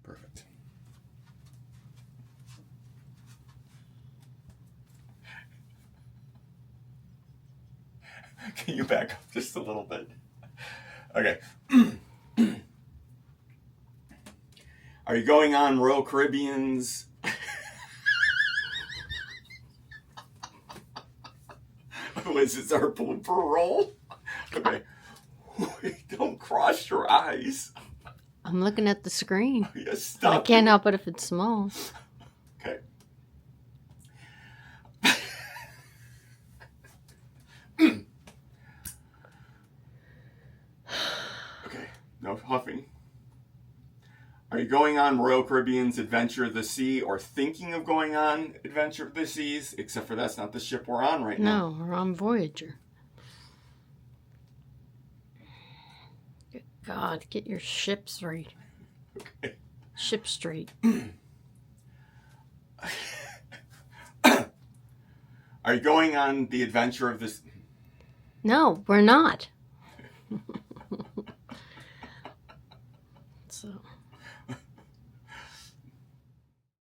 Perfect. Can you back up just a little bit? Okay. Are you going on Royal Caribbean's... Was this our blooper roll? Okay. Don't cross your eyes. I'm looking at the screen. Yes, stop. I can't help it if it's small. Okay. Okay, no huffing. Are you going on Royal Caribbean's Adventure of the Sea or thinking of going on Adventure of the Seas? Except for that's not the ship we're on right now. No, we're on Voyager. Good God, get your ship straight. Okay. Ship straight. Are you going on the adventure of this? No, we're not. So...